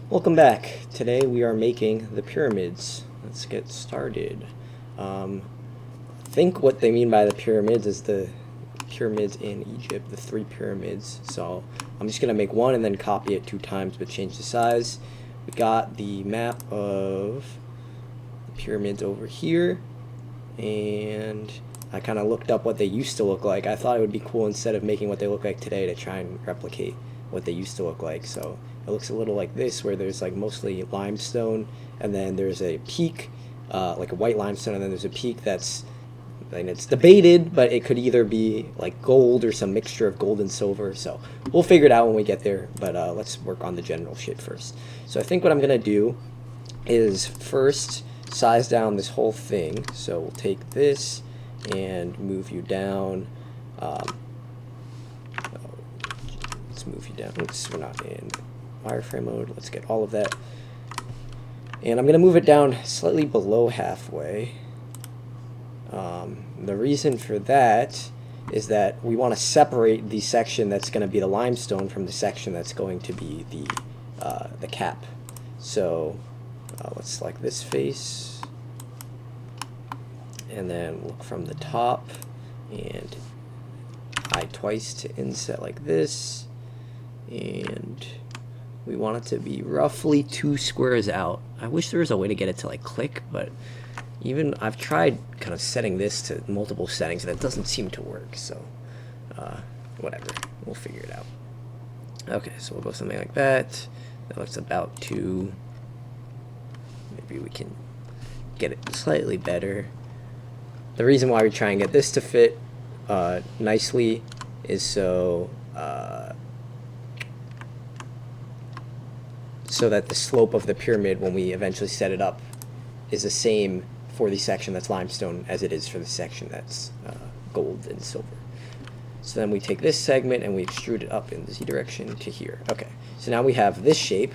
Welcome back. Today we are making the pyramids. Let's get started. I think what they mean by the pyramids is the pyramids in Egypt, the three pyramids. So I'm just going to make one and then copy it 2 times but change the size. We got the map of the pyramids over here, and I kind of looked up what they used to look like. I thought it would be cool instead of making what they look like today to try and replicate what they used to look like. So it looks a little like this, where there's like mostly limestone, and then there's a peak, like a white limestone, and then there's a peak that's, and it's debated, but it could either be like gold or some mixture of gold and silver. So we'll figure it out when we get there. But let's work on the general shit first. So I think what I'm gonna do is first size down this whole thing. So we'll take this and move you down. Let's move you down. Oops, we're not in wireframe mode. Let's get all of that. And I'm going to move it down slightly below halfway. The reason for that is that we want to separate the section that's going to be the limestone from the section that's going to be the cap. So let's select this face, and then look from the top and hide twice to inset like this, and we want it to be roughly 2 squares out. I wish there was a way to get it to like click, but even I've tried kind of setting this to multiple settings and it doesn't seem to work. So whatever, we'll figure it out. Okay, so we'll go something like that. That looks about 2. Maybe we can get it slightly better. The reason why we try and get this to fit nicely is so that the slope of the pyramid when we eventually set it up is the same for the section that's limestone as it is for the section that's gold and silver. So then we take this segment and we extrude it up in the Z direction to here. Okay, so now we have this shape,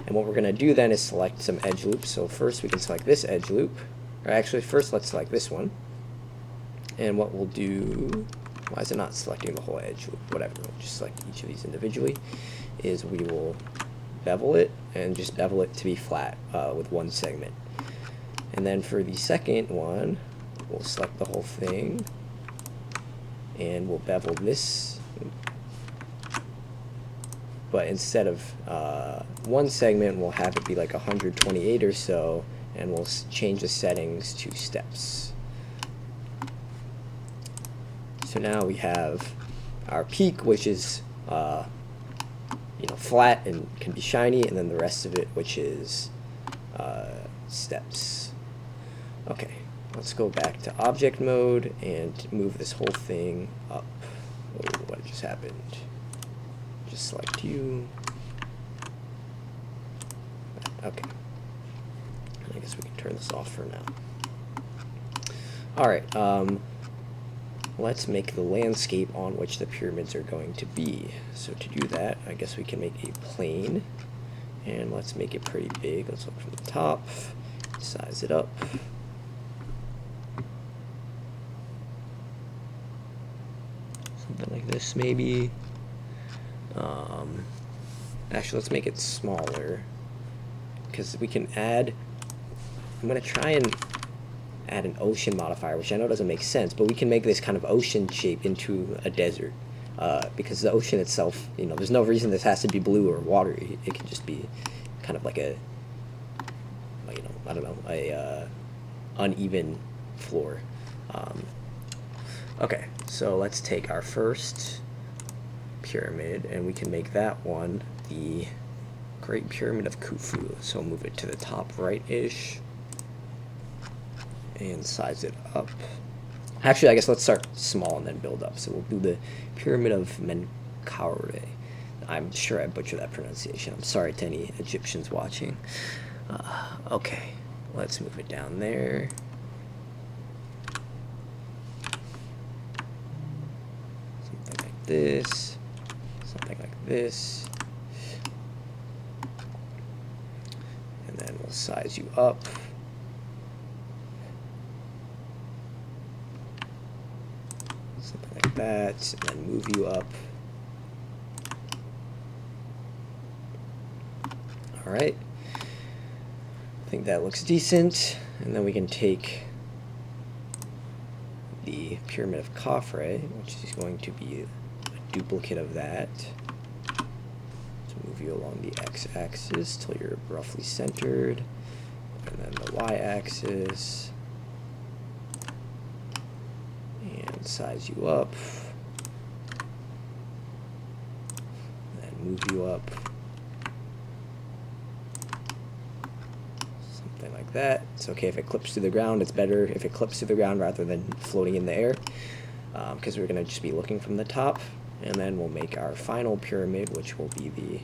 and what we're going to do then is select some edge loops. So first we can select this edge loop, or actually first let's select this one. And what we'll do, why is it not selecting the whole edge loop? Whatever, we'll just select each of these individually, is we will bevel it and just bevel it to be flat with one segment. And then for the second one, we'll select the whole thing and we'll bevel this, but instead of one segment, we'll have it be like 128 or so, and we'll change the settings to steps. So now we have our peak, which is flat and can be shiny, and then the rest of it, which is steps. Okay, let's go back to object mode and move this whole thing up. Oh, what just happened? Just select you. Okay. I guess we can turn this off for now. Alright, let's make the landscape on which the pyramids are going to be. So to do that, I guess we can make a plane, and let's make it pretty big. Let's look from the top, size it up. Something like this maybe. Actually, let's make it smaller, because we can add, I'm going to try and add an ocean modifier, which I know doesn't make sense, but we can make this kind of ocean shape into a desert, because the ocean itself, there's no reason this has to be blue or watery. It can just be kind of like a, I don't know, a uneven floor. Okay, so let's take our first pyramid and we can make that one the Great Pyramid of Khufu. So move it to the top right-ish and size it up. Actually, I guess let's start small and then build up. So we'll do the Pyramid of Menkaure. I'm sure I butchered that pronunciation. I'm sorry to any Egyptians watching. Okay, let's move it down there. Something like this. Something like this. And then we'll size you up. Something like that, and then move you up. All right. I think that looks decent. And then we can take the Pyramid of Khafre, which is going to be a duplicate of that. So move you along the x-axis till you're roughly centered. And then the y-axis. And size you up. And move you up. Something like that. It's okay if it clips to the ground. It's better if it clips to the ground rather than floating in the air, because we're going to just be looking from the top. And then we'll make our final pyramid, which will be the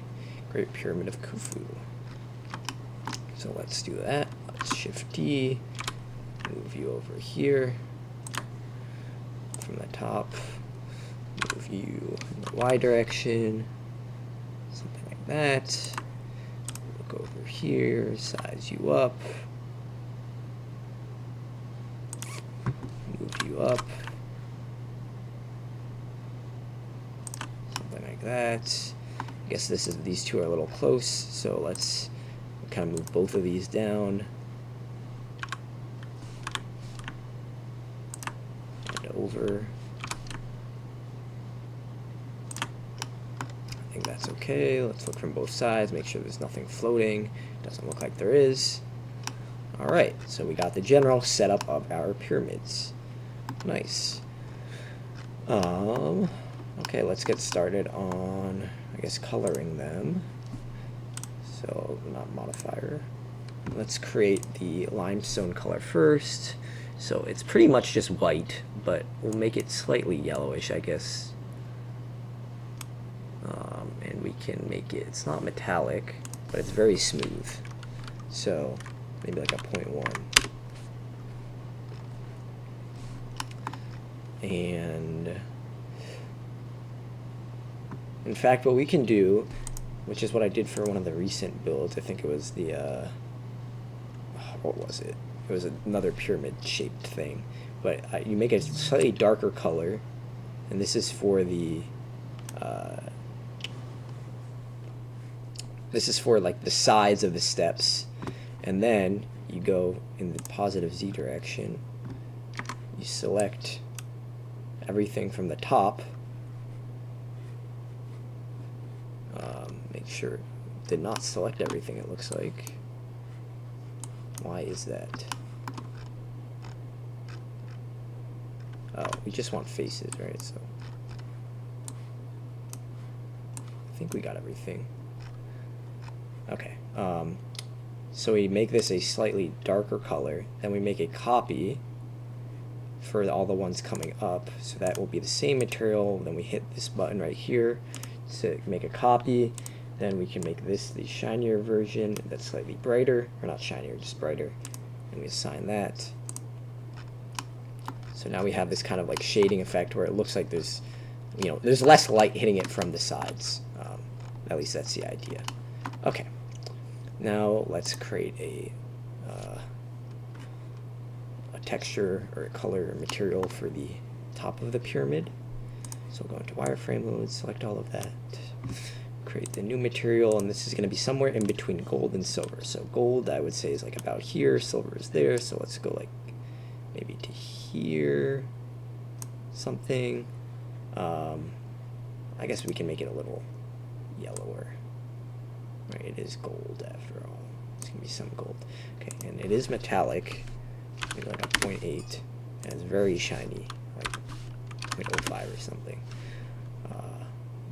Great Pyramid of Khufu. So let's do that. Let's Shift D, move you over here from the top, move you in the Y direction, something like that. Look over here, size you up, move you up, something like that. I guess these two are a little close, so let's kind of move both of these down and over. I think that's okay. Let's look from both sides, make sure there's nothing floating. Doesn't look like there is. Alright, so we got the general setup of our pyramids. Nice. Okay, let's get started on, I guess, coloring them. So, not modifier. Let's create the limestone color first. So it's pretty much just white, but we'll make it slightly yellowish, I guess. And we can make it, it's not metallic, but it's very smooth. So maybe like a 0.1. And in fact, what we can do, which is what I did for one of the recent builds, I think it was the, what was it? It was another pyramid-shaped thing. But you make a slightly darker color, and this is for the, this is for like the sides of the steps. And then you go in the positive Z direction. You select everything from the top. Make sure it did not select everything, it looks like. Why is that? Oh, we just want faces, right? So I think we got everything. Okay. So we make this a slightly darker color, then we make a copy for all the ones coming up. So that will be the same material. Then we hit this button right here to make a copy. Then we can make this the shinier version that's slightly brighter, or not shinier, just brighter. And we assign that. So now we have this kind of like shading effect where it looks like there's, you know, there's less light hitting it from the sides. At least that's the idea. Okay. Now let's create a texture or a color or material for the top of the pyramid. So we'll go into wireframe mode, select all of that, create the new material, and this is going to be somewhere in between gold and silver. So gold, I would say, is like about here, silver is there, so let's go like maybe to here, something. I guess we can make it a little yellower. Right, it is gold after all. It's going to be some gold. Okay, and it is metallic, maybe like a 0.8, and it's very shiny, like 0.05 or something.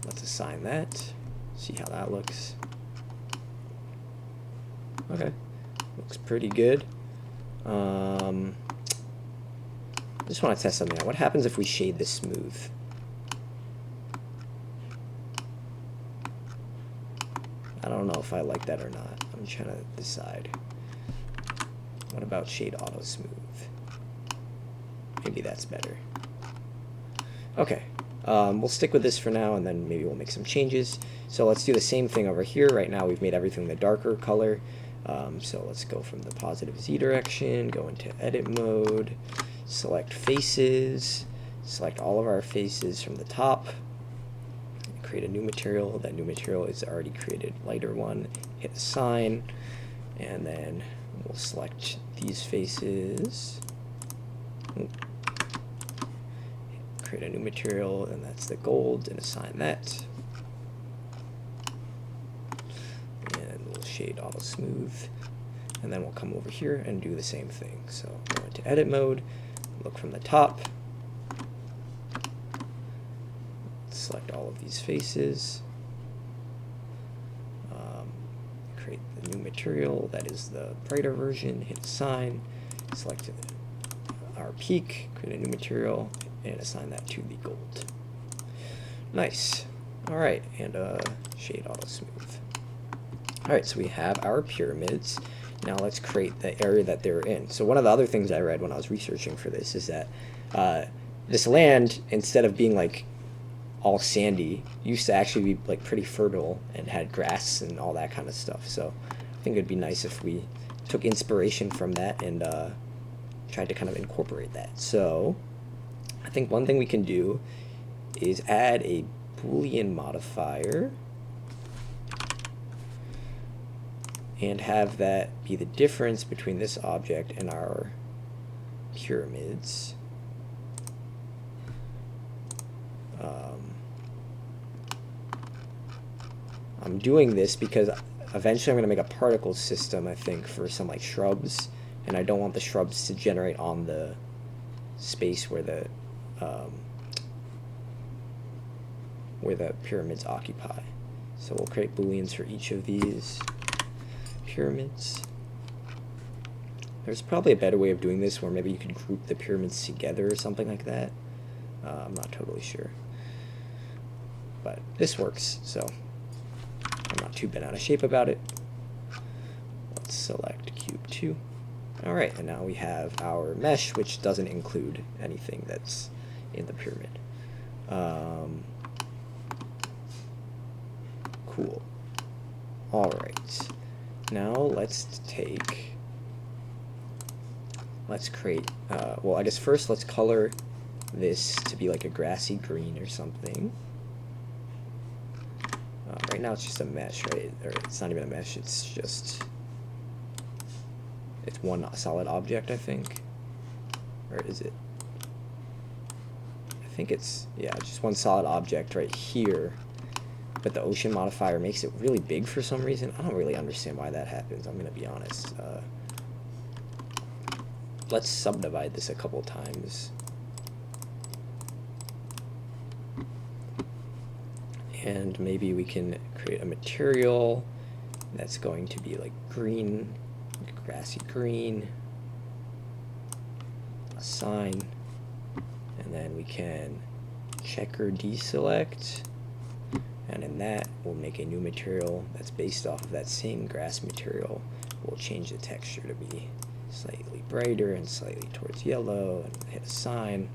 Let's assign that, see how that looks. Okay, looks pretty good. Just want to test something out. What happens if we shade this smooth? I don't know if I like that or not. I'm trying to decide. What about shade auto smooth? Maybe that's better. Okay, we'll stick with this for now, and then maybe we'll make some changes. So let's do the same thing over here. Right now we've made everything the darker color. So let's go from the positive Z direction, go into edit mode, select faces, select all of our faces from the top, create a new material. That new material is already created, lighter one. Hit assign, and then we'll select these faces. Create a new material, and that's the gold, and assign that. And we'll shade auto smooth, and then we'll come over here and do the same thing. So go into edit mode, look from the top, select all of these faces, create the new material that is the brighter version, hit assign, select our peak, create a new material, and assign that to the gold. Nice. Alright, and shade auto smooth. Alright, so we have our pyramids. Now let's create the area that they're in. So one of the other things I read when I was researching for this is that this land, instead of being like all sandy, used to actually be like pretty fertile and had grass and all that kind of stuff. So I think it'd be nice if we took inspiration from that and tried to kind of incorporate that. So I think one thing we can do is add a Boolean modifier and have that be the difference between this object and our pyramids. I'm doing this because eventually I'm going to make a particle system, I think, for some like shrubs, and I don't want the shrubs to generate on the space where the pyramids occupy. So we'll create booleans for each of these pyramids. There's probably a better way of doing this where maybe you could group the pyramids together or something like that. I'm not totally sure, but this works, so I'm not too bent out of shape about it. Let's select cube 2. Alright, and now we have our mesh, which doesn't include anything that's in the pyramid. Cool. Alright, now let's create, well, I guess first let's color this to be like a grassy green or something. Right now it's just a mesh, right? Or it's not even a mesh, it's one solid object, I think. Or is it? I think it's, yeah, just one solid object right here. But the ocean modifier makes it really big for some reason. I don't really understand why that happens, I'm going to be honest. Let's subdivide this a couple times. And maybe we can create a material that's going to be like green, like grassy green, assign, and then we can checker deselect, and in that we'll make a new material that's based off of that same grass material. We'll change the texture to be slightly brighter and slightly towards yellow, and hit assign.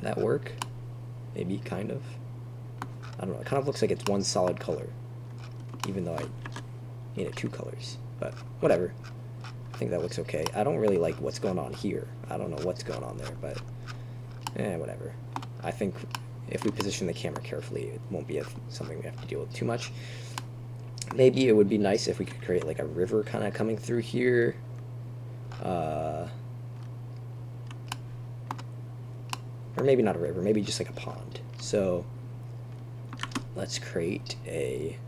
That work? Maybe, kind of. I don't know, it kind of looks like it's one solid color, even though I made it two colors, but whatever. I think that looks okay. I don't really like what's going on here. I don't know what's going on there, but whatever. I think if we position the camera carefully, it won't be something we have to deal with too much. Maybe it would be nice if we could create like a river kind of coming through here. Or maybe not a river, maybe just like a pond. So let's create a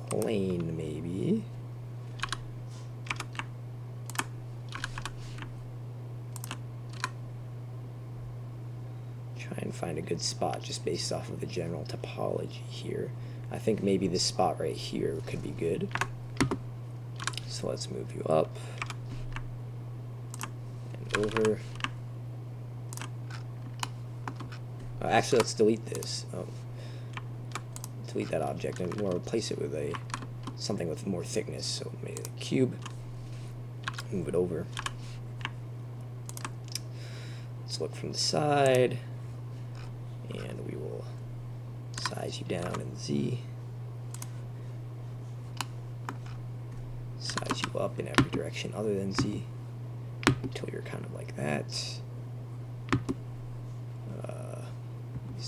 plane, maybe. Try and find a good spot just based off of the general topology here. I think maybe this spot right here could be good. So let's move you up. Over. Actually, let's delete this. Delete that object and we'll replace it with something with more thickness. So maybe a cube. Move it over. Let's look from the side, and we will size you down in Z. Size you up in every direction other than Z, until you're kind of like that.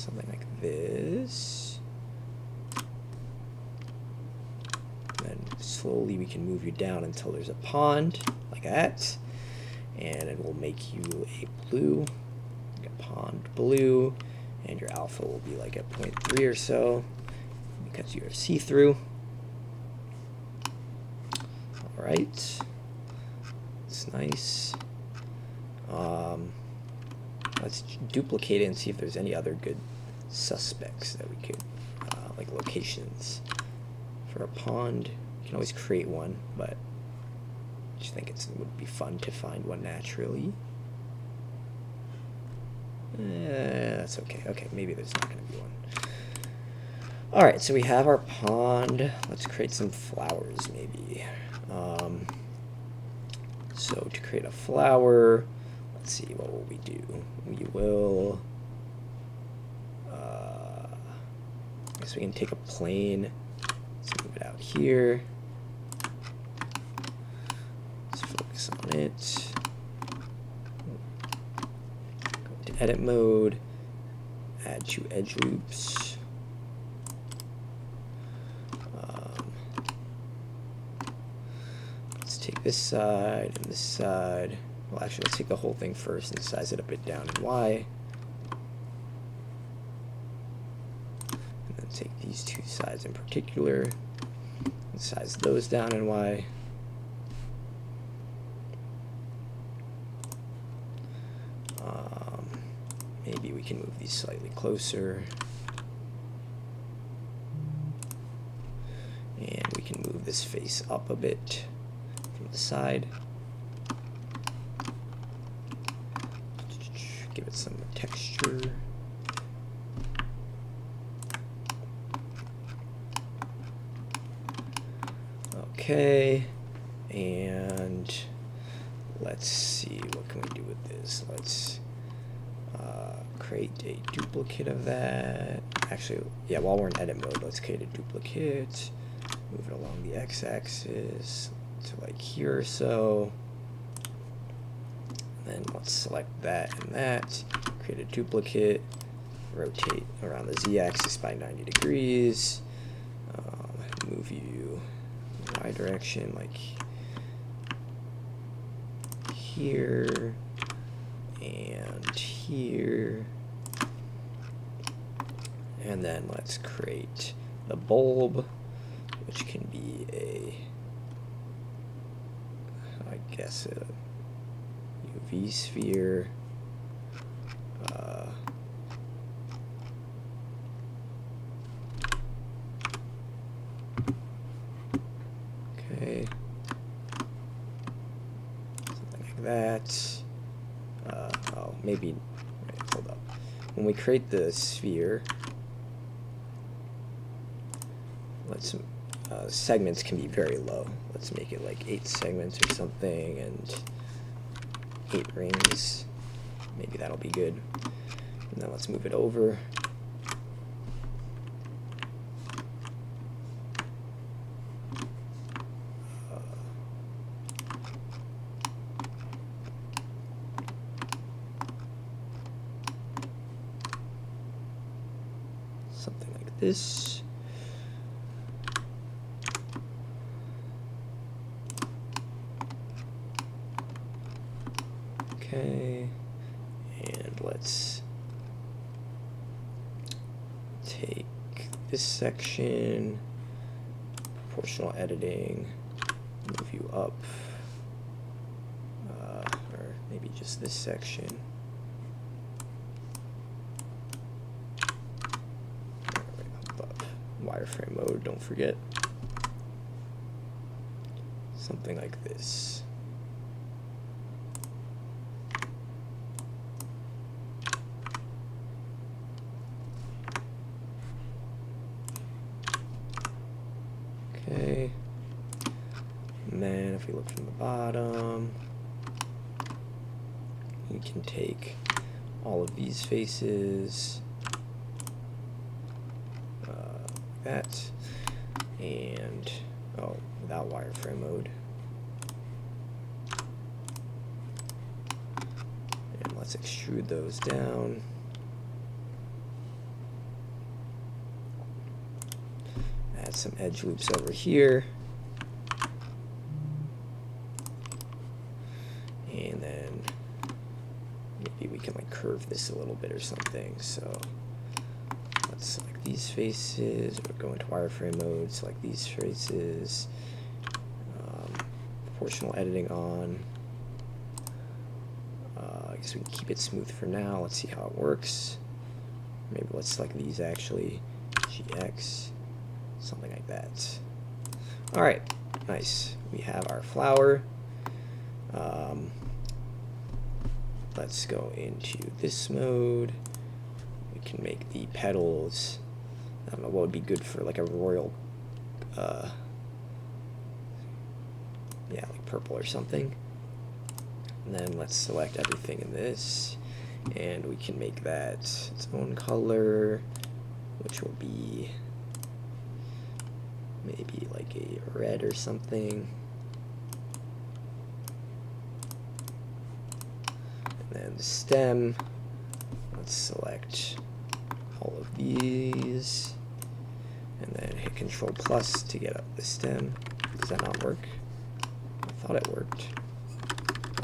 something like this. And then slowly we can move you down until there's a pond, like that. And it will make you a blue, like a pond blue, and your alpha will be like at 0.3 or so, because you are see-through. All right, it's nice. Let's duplicate it and see if there's any other good suspects that we could, like locations for a pond. You can always create one, but I just think it would be fun to find one naturally. That's okay. Okay, maybe there's not going to be one. All right, so we have our pond. Let's create some flowers, maybe. So to create a flower, let's see, what will we do? We will, I guess we can take a plane. Let's move it out here. Let's focus on it. Go into edit mode, add two edge loops. Let's take this side and this side. Well, actually, let's take the whole thing first and size it a bit down in Y. And then take these two sides in particular and size those down in Y. Maybe we can move these slightly closer. And we can move this face up a bit from the side. Give it some texture. Okay, and let's see, what can we do with this? Let's create a duplicate of that. Actually, yeah, while we're in edit mode, let's create a duplicate. Move it along the x-axis to like here or so. Then let's select that and that, create a duplicate, rotate around the z-axis by 90 degrees, move you y direction like here and here, and then let's create the bulb, which can be a, I guess, a UV sphere. Okay, something like that. Oh, maybe, right, hold up. When we create the sphere, let's segments can be very low. Let's make it like 8 segments or something, and 8 rings. Maybe that'll be good. And then let's move it over. Something like this. Okay, and let's take this section, proportional editing, move you up, or maybe just this section. Wireframe mode, don't forget. Something like this. Okay, and then if we look from the bottom, you can take all of these faces, that, and oh, without wireframe mode. And let's extrude those down. Add some edge loops over here. And then maybe we can like curve this a little bit or something. So let's select these faces, or go into wireframe mode, select these faces, proportional editing on. I guess we can keep it smooth for now. Let's see how it works. Maybe let's select these actually, GX, something like that. All right, nice. We have our flower. Let's go into this mode. We can make the petals, I don't know what would be good for like a royal, yeah, like purple or something. And then let's select everything in this, and we can make that its own color, which will be maybe like a red or something. And then the stem, let's select all of these, and then hit Control plus to get up the stem. Does that not work? I thought it worked.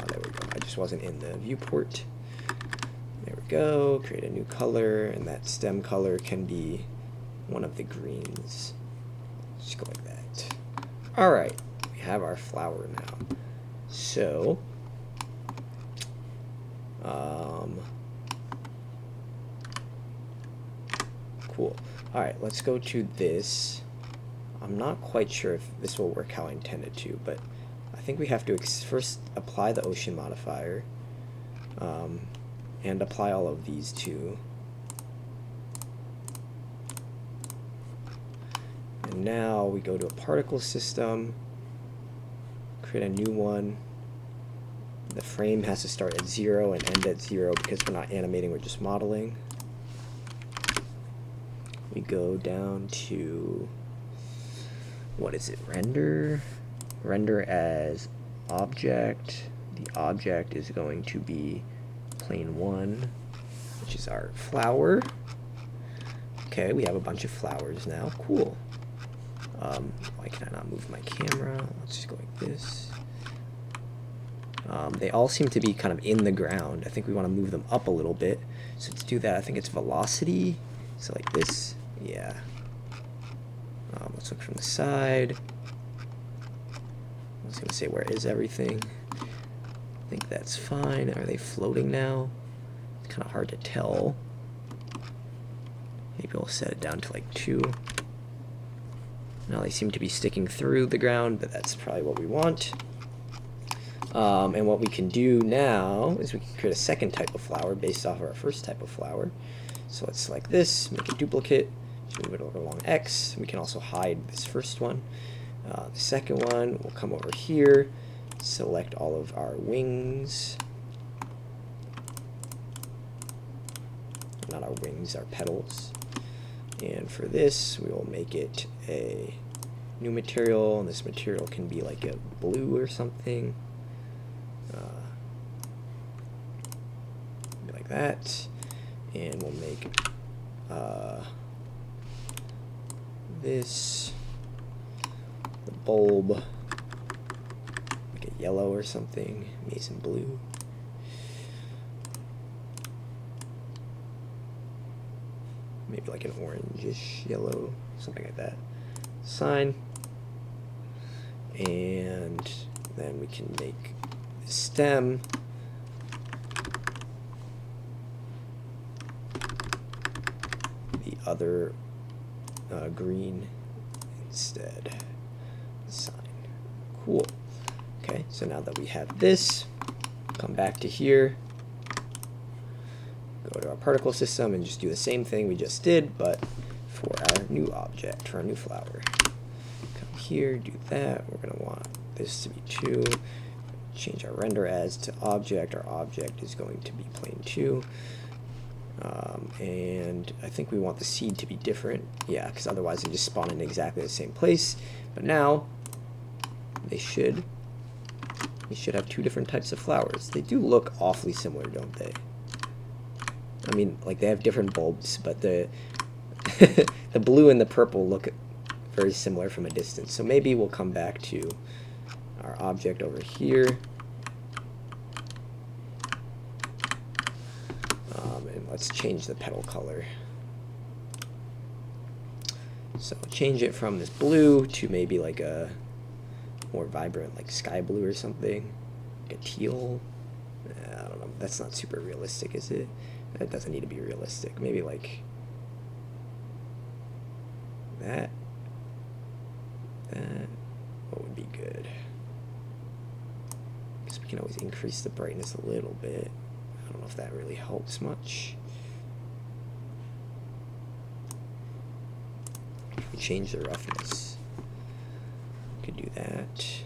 Oh, there we go. I just wasn't in the viewport. There we go. Create a new color, and that stem color can be one of the greens. Just go like that. All right, we have our flower now. So, cool. All right, let's go to this. I'm not quite sure if this will work how I intended to, but I think we have to first apply the ocean modifier, and apply all of these too. And now we go to a particle system, create a new one. The frame has to start at 0 and end at 0 because we're not animating, we're just modeling. We go down to, what is it, render? Render as object. The object is going to be plane 1, which is our flower. Okay, we have a bunch of flowers now. Cool. Why can I not move my camera? Let's just go like this. They all seem to be kind of in the ground. I think we want to move them up a little bit. So to do that, I think it's velocity. So like this. Yeah. Let's look from the side. I was going to say, where is everything? I think that's fine. Are they floating now? It's kind of hard to tell. Maybe we'll set it down to like 2. Now they seem to be sticking through the ground, but that's probably what we want. And what we can do now is we can create a second type of flower based off of our first type of flower. So let's select this, make a duplicate, move it over along X. We can also hide this first one. The second one, we'll come over here, select all of our wings. Not our wings, our petals. And for this, we will make it a new material, and this material can be like a blue or something. Like that. And we'll make this, the bulb, like a yellow or something, mason blue. Maybe like an orangish yellow, something like that. Sign. And then we can make the stem the other green instead. Sign. Cool. Okay, so now that we have this, come back to here, go to our particle system and just do the same thing we just did, but for our new object, for our new flower. Come here, do that. We're going to want this to be 2. Change our render as to object. Our object is going to be plane 2. And I think we want the seed to be different. Yeah, because otherwise they just spawn in exactly the same place. But now we should have 2 different types of flowers. They do look awfully similar, don't they? I mean, like they have different bulbs, but the the blue and the purple look very similar from a distance. So maybe we'll come back to our object over here. And let's change the petal color. So change it from this blue to maybe like a more vibrant, like sky blue or something, like a teal. I don't know. That's not super realistic, is it? That doesn't need to be realistic. Maybe like that. What would be good? Because we can always increase the brightness a little bit. I don't know if that really helps much. We change the roughness. We could do that.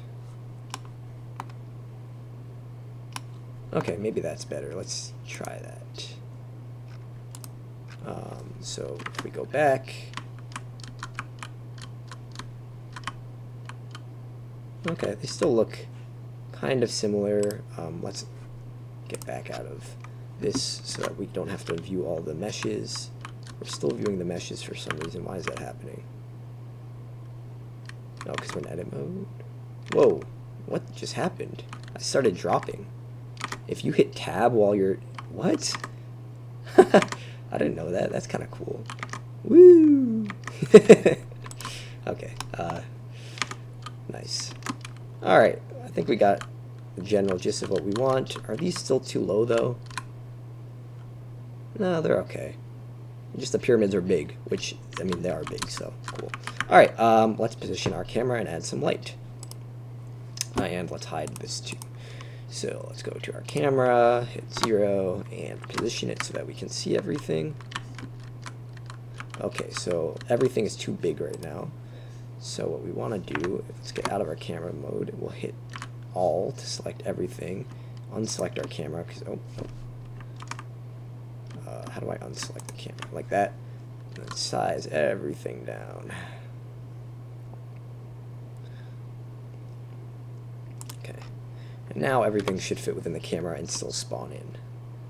Okay, maybe that's better. Let's try that. So if we go back, okay, they still look kind of similar. Let's get back out of this so that we don't have to view all the meshes. We're still viewing the meshes for some reason. Why is that happening? No, because we're in edit mode. Whoa, what just happened? I started dropping. If you hit tab while you're... What? I didn't know that. That's kind of cool. Woo! Okay. Nice. Alright. I think we got the general gist of what we want. Are these still too low, though? No, they're okay. Just the pyramids are big, which, I mean, they are big, so cool. Alright, let's position our camera and add some light. And let's hide this too. So let's go to our camera, hit 0, and position it so that we can see everything. Okay, so everything is too big right now. So what we want to do, let's get out of our camera mode. We'll hit All to select everything. Unselect our camera, because, how do I unselect the camera? Like that. And then size everything down. Okay. And now everything should fit within the camera and still spawn in.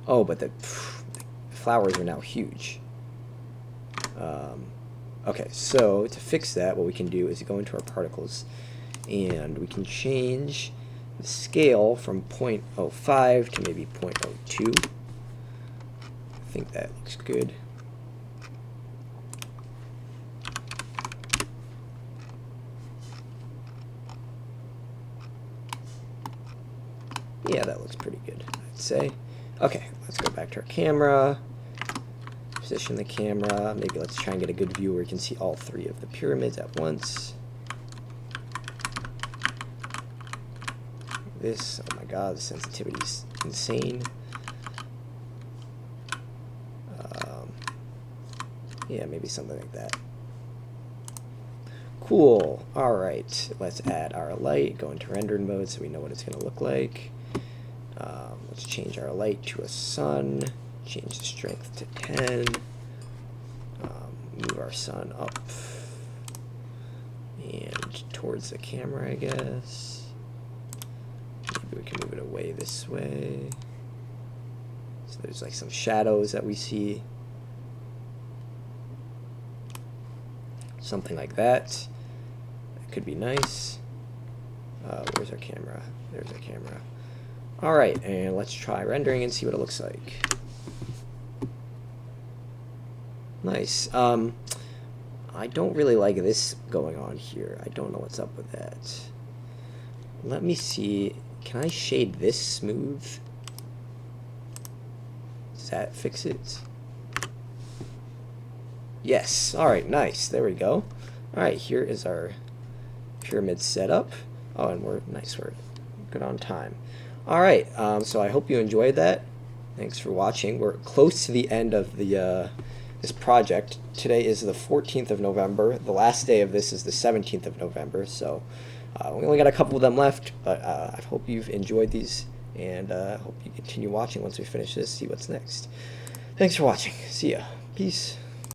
Oh, but the flowers are now huge. Okay, so to fix that, what we can do is go into our particles, and we can change the scale from 0.05 to maybe 0.02. I think that looks good. Yeah, that looks pretty good, I'd say. Okay, let's go back to our camera. Position the camera. Maybe let's try and get a good view where you can see all three of the pyramids at once. This, oh my god, the sensitivity's insane. Yeah, maybe something like that. Cool. Alright, let's add our light, go into rendering mode so we know what it's going to look like. Let's change our light to a sun, change the strength to 10, move our sun up and towards the camera, I guess. Maybe we can move it away this way. So there's like some shadows that we see. Something like that. That could be nice. Where's our camera? There's our camera. Alright, and let's try rendering and see what it looks like. Nice. I don't really like this going on here. I don't know what's up with that. Let me see. Can I shade this smooth? Does that fix it? Yes. Alright, nice. There we go. Alright, here is our pyramid setup. Oh, and we're nice. We're good on time. Alright, so I hope you enjoyed that. Thanks for watching. We're close to the end of the this project. Today is the 14th of November. The last day of this is the 17th of November. So we only got a couple of them left, but I hope you've enjoyed these, and hope you continue watching once we finish this, see what's next. Thanks for watching. See ya. Peace.